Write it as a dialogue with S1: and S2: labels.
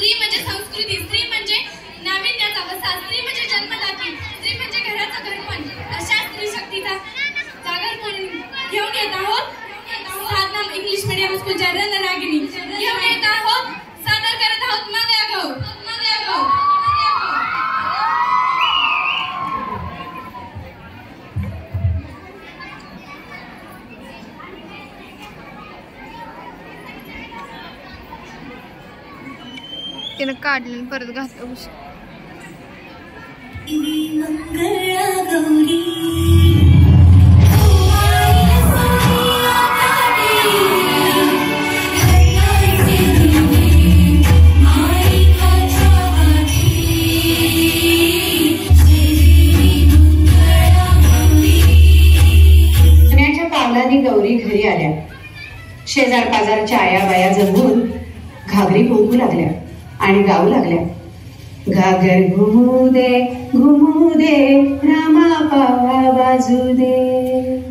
S1: स्त्री म्हणजे संस्कृती, स्त्री म्हणजे नाविन्याचा वसा, स्त्री म्हणजे जन्मदात्री, स्त्री म्हणजे घराचं घरपण. अशा स्त्री शक्तीचा जागर घेऊन येत आहोत साधना इंग्लिश मीडियम स्कूलच्या रणरागिणी. घेऊन येत आहोत, सादर करत आहोत मागया गौर.
S2: तिने काढलं परत घातलं.
S3: गौरी घरी आल्या. शेजार पाजारच्या आया बाया जमून घागरी बोलू लागल्या आणि गाऊ लागल्या. घागर घुमू दे रामा पावा बाजू दे.